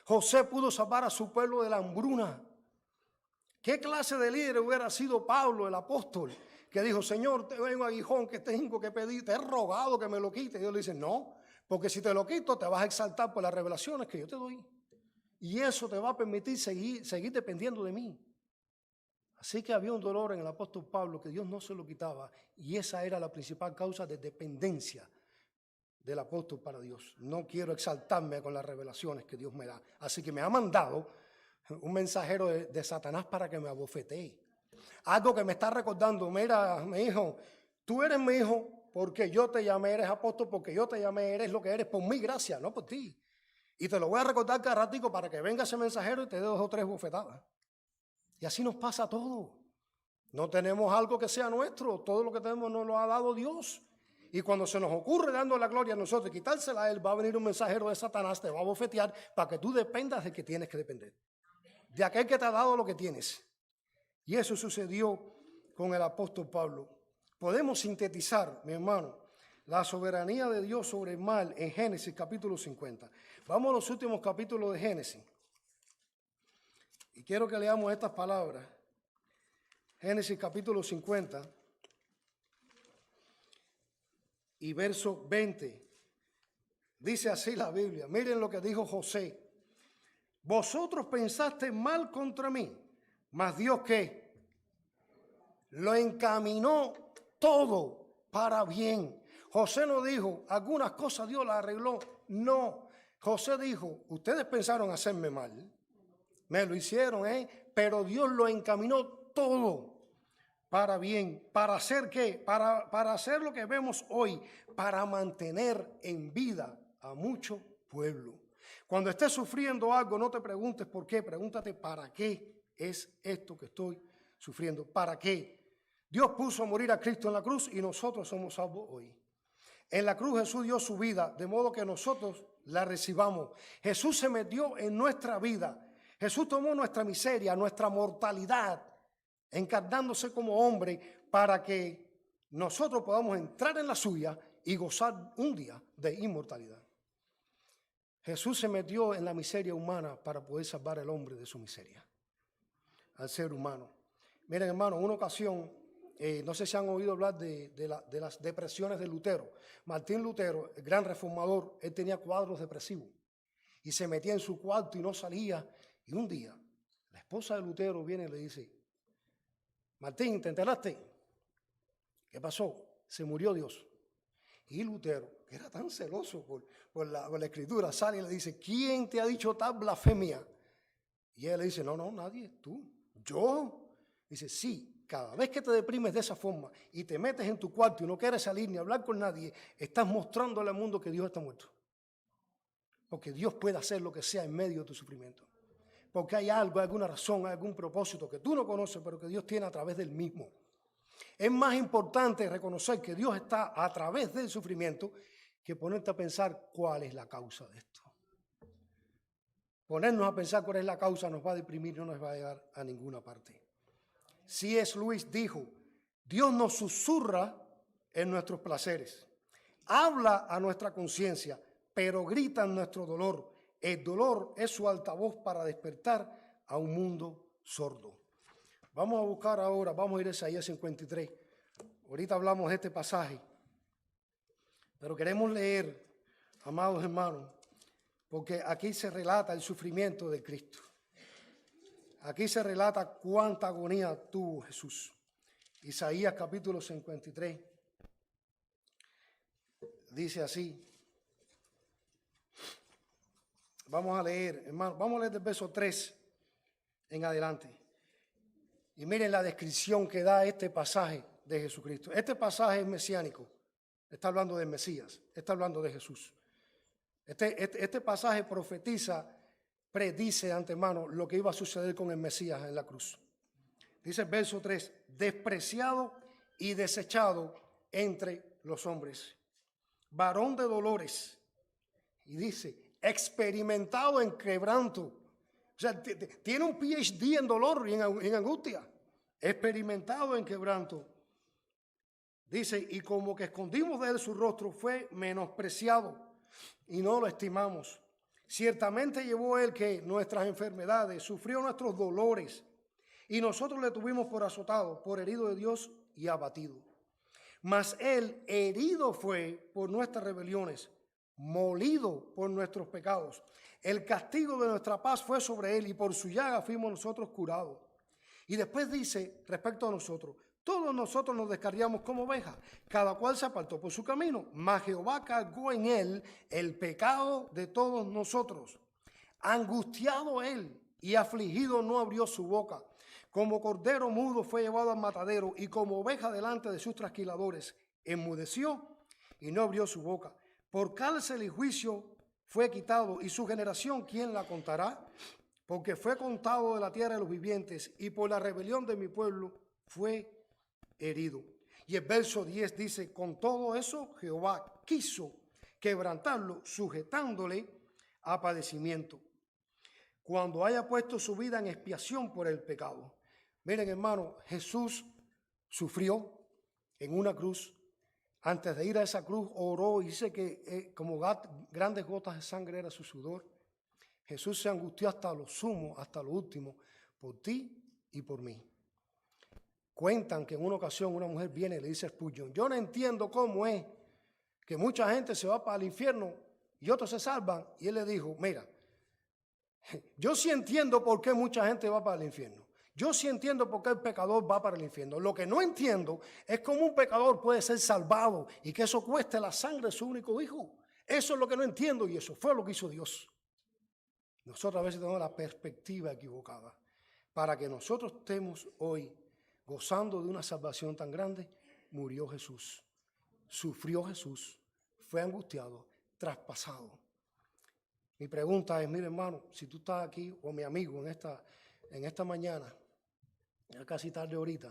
José pudo salvar a su pueblo de la hambruna. ¿Qué clase de líder hubiera sido Pablo, el apóstol, que dijo, Señor, tengo un aguijón que tengo que pedir, te he rogado que me lo quite? Y Dios le dice, no, porque si te lo quito te vas a exaltar por las revelaciones que yo te doy. Y eso te va a permitir seguir dependiendo de mí. Así que había un dolor en el apóstol Pablo que Dios no se lo quitaba. Y esa era la principal causa de dependencia del apóstol para Dios. No quiero exaltarme con las revelaciones que Dios me da. Así que me ha mandado un mensajero de Satanás para que me abofetee. Algo que me está recordando, mira, mi hijo, tú eres mi hijo, porque yo te llamé, eres apóstol, porque yo te llamé, eres lo que eres por mi gracia, no por ti. Y te lo voy a recordar cada ratico para que venga ese mensajero y te dé 2 o 3 bofetadas. Y así nos pasa todo. No tenemos algo que sea nuestro, todo lo que tenemos nos lo ha dado Dios. Y cuando se nos ocurre dando la gloria a nosotros y quitársela a Él, va a venir un mensajero de Satanás, te va a bofetear para que tú dependas del que tienes que depender. De aquel que te ha dado lo que tienes. Y eso sucedió con el apóstol Pablo. Podemos sintetizar, mi hermano, la soberanía de Dios sobre el mal en Génesis capítulo 50. Vamos a los últimos capítulos de Génesis. Y quiero que leamos estas palabras. Génesis capítulo 50 y verso 20. Dice así la Biblia. Miren lo que dijo José. Vosotros pensaste mal contra mí, mas Dios ¿qué? Lo encaminó todo para bien. José no dijo, algunas cosas Dios las arregló. No, José dijo, ustedes pensaron hacerme mal. Me lo hicieron, pero Dios lo encaminó todo para bien. ¿Para hacer qué? Para hacer lo que vemos hoy, para mantener en vida a mucho pueblo. Cuando estés sufriendo algo, no te preguntes por qué, pregúntate para qué es esto que estoy sufriendo. ¿Para qué? Dios puso a morir a Cristo en la cruz y nosotros somos salvos hoy. En la cruz Jesús dio su vida, de modo que nosotros la recibamos. Jesús se metió en nuestra vida. Jesús tomó nuestra miseria, nuestra mortalidad, encarnándose como hombre para que nosotros podamos entrar en la suya y gozar un día de inmortalidad. Jesús se metió en la miseria humana para poder salvar al hombre de su miseria, al ser humano. Miren, hermano, en una ocasión, no sé si han oído hablar de las depresiones de Lutero. Martín Lutero, el gran reformador, él tenía cuadros depresivos y se metía en su cuarto y no salía. Y un día, la esposa de Lutero viene y le dice, Martín, ¿te enteraste? ¿Qué pasó? Se murió Dios. Y Lutero, que era tan celoso por la escritura, sale y le dice, ¿quién te ha dicho tal blasfemia? Y él le dice, no, nadie, tú. ¿Yo? Dice, sí, cada vez que te deprimes de esa forma y te metes en tu cuarto y no quieres salir ni hablar con nadie, estás mostrándole al mundo que Dios está muerto. Porque Dios puede hacer lo que sea en medio de tu sufrimiento. Porque hay algo, alguna razón, algún propósito que tú no conoces, pero que Dios tiene a través del mismo. Es más importante reconocer que Dios está a través del sufrimiento que ponerte a pensar cuál es la causa de esto. Ponernos a pensar cuál es la causa nos va a deprimir y no nos va a llegar a ninguna parte. C.S. Lewis dijo, Dios nos susurra en nuestros placeres, habla a nuestra conciencia, pero grita en nuestro dolor. El dolor es su altavoz para despertar a un mundo sordo. Vamos a buscar ahora, vamos a ir a Isaías 53. Ahorita hablamos de este pasaje, pero queremos leer, amados hermanos, porque aquí se relata el sufrimiento de Cristo. Aquí se relata cuánta agonía tuvo Jesús. Isaías capítulo 53 dice así. Vamos a leer, hermano, vamos a leer del verso 3 en adelante. Y miren la descripción que da este pasaje de Jesucristo. Este pasaje es mesiánico. Está hablando del Mesías, está hablando de Jesús. Este pasaje profetiza, predice de antemano lo que iba a suceder con el Mesías en la cruz. Dice el verso 3, despreciado y desechado entre los hombres, varón de dolores. Y dice, experimentado en quebranto. O sea, tiene un PhD en dolor y en angustia. Experimentado en quebranto. Dice, y como que escondimos de él su rostro, fue menospreciado y no lo estimamos. Ciertamente llevó él que nuestras enfermedades, sufrió nuestros dolores, y nosotros le tuvimos por azotado, por herido de Dios y abatido. Mas él herido fue por nuestras rebeliones, molido por nuestros pecados. El castigo de nuestra paz fue sobre él, y por su llaga fuimos nosotros curados. Y después dice, respecto a nosotros, todos nosotros nos descarriamos como ovejas, cada cual se apartó por su camino, mas Jehová cargó en él el pecado de todos nosotros. Angustiado él y afligido no abrió su boca. Como cordero mudo fue llevado al matadero, y como oveja delante de sus trasquiladores, enmudeció y no abrió su boca. Por cárcel y juicio fue quitado, y su generación, ¿quién la contará? Porque fue contado de la tierra de los vivientes, y por la rebelión de mi pueblo fue herido. Y el verso 10 dice, con todo eso Jehová quiso quebrantarlo, sujetándole a padecimiento, cuando haya puesto su vida en expiación por el pecado. Miren, hermano, Jesús sufrió en una cruz. Antes de ir a esa cruz oró y dice que como grandes gotas de sangre era su sudor. Jesús se angustió hasta lo sumo, hasta lo último, por ti y por mí. Cuentan que en una ocasión una mujer viene y le dice a Spurgeon, yo no entiendo cómo es que mucha gente se va para el infierno y otros se salvan. Y él le dijo, mira, yo sí entiendo por qué mucha gente va para el infierno. Yo sí entiendo por qué el pecador va para el infierno. Lo que no entiendo es cómo un pecador puede ser salvado y que eso cueste la sangre de su único hijo. Eso es lo que no entiendo, y eso fue lo que hizo Dios. Nosotros a veces tenemos la perspectiva equivocada. Para que nosotros estemos hoy gozando de una salvación tan grande, murió Jesús, sufrió Jesús, fue angustiado, traspasado. Mi pregunta es, mire hermano, si tú estás aquí, o mi amigo en esta mañana, ya casi tarde ahorita,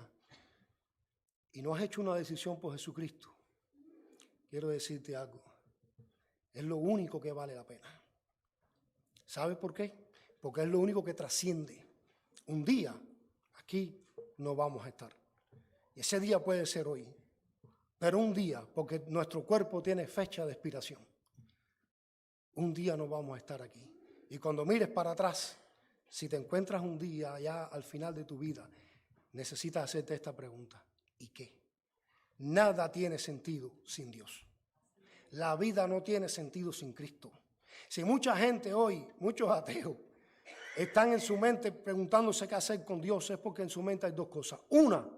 y no has hecho una decisión por Jesucristo, quiero decirte algo, es lo único que vale la pena. ¿Sabes por qué? Porque es lo único que trasciende. Un día aquí no vamos a estar. Y ese día puede ser hoy, pero un día, porque nuestro cuerpo tiene fecha de expiración. Un día no vamos a estar aquí. Y cuando mires para atrás, si te encuentras un día ya al final de tu vida, necesitas hacerte esta pregunta. ¿Y qué? Nada tiene sentido sin Dios. La vida no tiene sentido sin Cristo. Si mucha gente hoy, muchos ateos, están en su mente preguntándose qué hacer con Dios, es porque en su mente hay dos cosas. Una,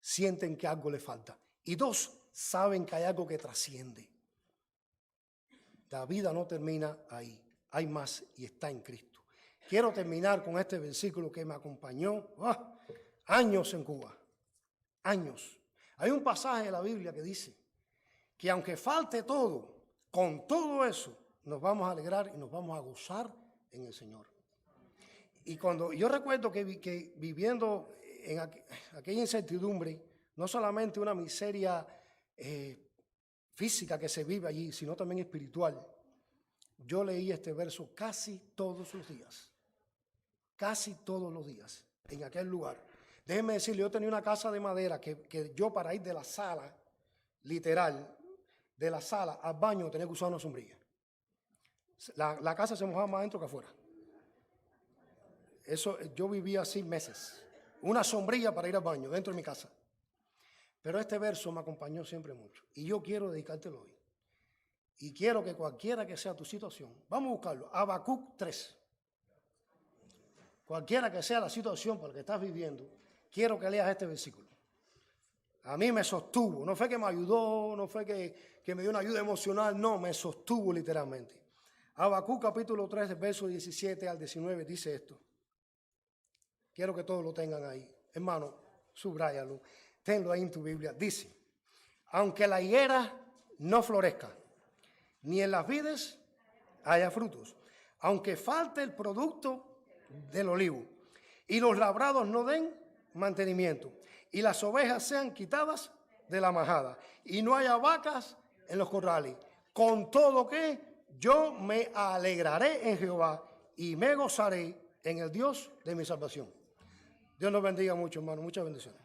sienten que algo le falta. Y dos, saben que hay algo que trasciende. La vida no termina ahí. Hay más y está en Cristo. Quiero terminar con este versículo que me acompañó años en Cuba. Años. Hay un pasaje de la Biblia que dice que aunque falte todo, con todo eso nos vamos a alegrar y nos vamos a gozar en el Señor. Y cuando yo recuerdo que viviendo en aquella incertidumbre, no solamente una miseria física que se vive allí, sino también espiritual, yo leí este verso casi todos los días. Casi todos los días en aquel lugar. Déjenme decirle, yo tenía una casa de madera que yo para ir de la sala, literal, de la sala al baño tenía que usar una sombrilla. La casa se mojaba más adentro que afuera. Eso, yo vivía así meses. Una sombrilla para ir al baño dentro de mi casa. Pero este verso me acompañó siempre mucho. Y yo quiero dedicártelo hoy. Y quiero que cualquiera que sea tu situación, vamos a buscarlo, Habacuc 3. Cualquiera que sea la situación por la que estás viviendo, quiero que leas este versículo. A mí me sostuvo, no fue que me ayudó, no fue que me dio una ayuda emocional, no, me sostuvo literalmente. Habacuc capítulo 3, del verso 17 al 19 dice esto. Quiero que todos lo tengan ahí. Hermano, subráyalo, tenlo ahí en tu Biblia. Dice, aunque la higuera no florezca, ni en las vides haya frutos, aunque falte el producto del olivo, y los labrados no den mantenimiento, y las ovejas sean quitadas de la majada, y no haya vacas en los corrales, con todo que yo me alegraré en Jehová, y me gozaré en el Dios de mi salvación. Dios nos bendiga mucho, hermano. Muchas bendiciones.